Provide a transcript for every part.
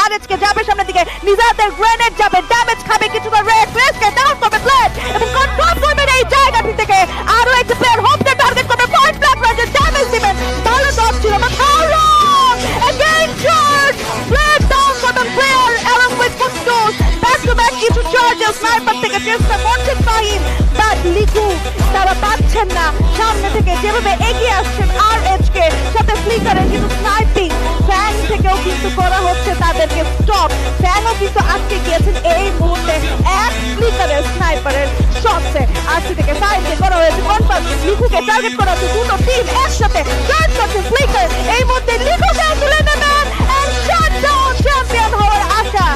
আরএচকে যাবে সামনের দিকে, নিজাতের গ্রেনেড যাবে, ড্যামেজ খাবে কিছুটা, রেড রেসকে ডাউন করবে প্লেট এবং কন্ট্রোল করবেন এই জায়গাটি থেকে। আরো একটা প্লেয়ার হোপকে টার্গেট করবে, পয়েন্ট ব্ল্যাক রাজে ড্যামেজ দিবেন, ভালো ডট ছিল but how long again charge plate down করবেন player along with Kunduz, back to back কিছু চার্জেস স্নাইপার থেকে চেষ্টা করছেন ফাহিম, বাট লিকু তারা পাচ্ছেন না সামনে থেকে যেভাবে এগিয়ে আসছেন আরএচকে সাথে ফ্লিকারের কিন্তু স্নাইপিং ফ্যান থেকেও কিন্তু করা হচ্ছে তাদেরকে স্টপ, ফ্যানও কিন্তু আটকে গিয়েছেন এই মুহূর্তে এক ফ্লিকারের স্নাইপারের শটসে। আরসি থেকে ফাইটে করা হয়েছে কনফার্ম, লিকুকে টার্গেট করা হচ্ছে, দুটো টিম একসাথে চার্জ করছে ফ্লিকার এই মুহূর্তে লিকুকে তুলে নেবেন এন্ড শাট ডাউন চ্যাম্পিয়ন হওয়ার আশা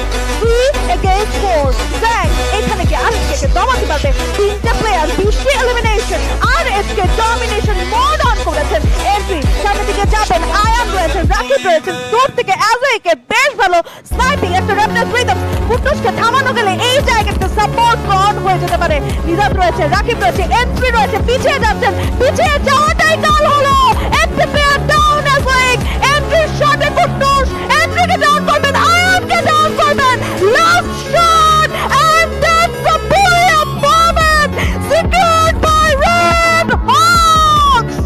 3 against 4। ব্যাং এখানে কি আরএচকে দমাতে পারবে? তিনটা player 20 elimination, আরএচকে domination mode on করেছেন। এন্ট্রি সামনের দিকে যাবেন, আয়ান রয়েছেন, রাকিব রয়েছেন, দূর থেকে অ্যাজয়কে বেশ ভালো স্নাইপিং, একটা র্যাপটার রিদম, কুটুসকে থামানো গেলে এই জায়গাতে সাপোর্ট অন হয়ে যেতে পারে। নিজাত রয়েছে, রাকিব রয়েছে, এন্ট্রি রয়েছে, পিছিয়ে যাচ্ছেন, পিছিয়ে যাওয়াটাই কাল হলো। একটা player down as like entry শটে কুটুস এন্ট্রিকে ডাউন করবেন, আয়ানকে ডাউন করবেন, last shot and that's a brilliant moment secured by Red Hawks.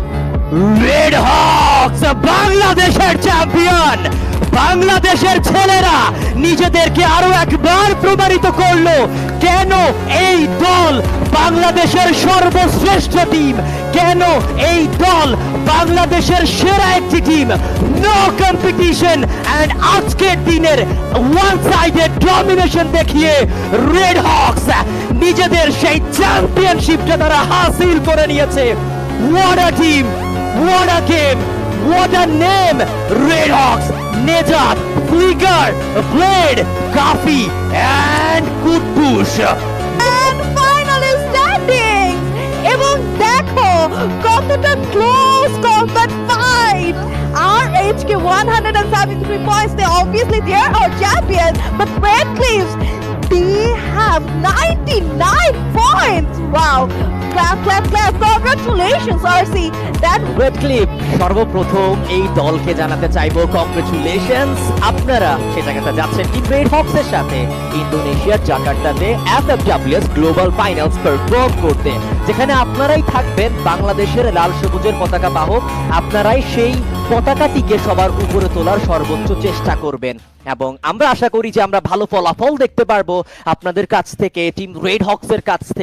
Red hawks বাংলাদেশের চ্যাম্পিয়ন। বাংলাদেশের ছেলেরা নিজেদেরকে আরো একবার প্রমাণিত করলো কেন এই দল বাংলাদেশের সর্বশ্রেষ্ঠ টিম, কেন এই দল বাংলাদেশের সেরা একটি টিম। নো কম্পিটিশন এন্ড আজকের দিনের ওয়ান সাইডেড ডমিনেশন দেখিয়ে রেড হকস নিজেদের সেই চ্যাম্পিয়নশিপটা তারা হাসিল করে নিয়েছে। What a team! What a game! What a name! Red Hawks, Nejat, Flicker, Blade, Kafi, and Kutbush. And finally standing এবং দেখো কতটা close combat fight. RHK 173 points, they obviously they are champions, but Red Cliffs they have 99 points. Wow, clap clap clap, congratulations RC, that red clip সর্বপ্রথম এই দলকে জানাতে চাইবো congratulations. আপনারা সে জায়গাতে যাচ্ছেন টিম রেড হকসের সাথে ইন্দোনেশিয়ার জাকার্তাতে FFWS গ্লোবাল ফাইনালস পারফর্ম করতে, যেখানে আপনারাই থাকবেন বাংলাদেশের লাল সবুজের পতাকা বাহক। আপনারাই সেই পতাকাটিকে সবার উপরে তোলার সর্বোচ্চ চেষ্টা করবেন এবং আমরা আশা করি যে আমরা ভালো ফলাফল দেখতে পারবো আপনাদের কাছ থেকে, টিম রেড হকসের কাছ থেকে।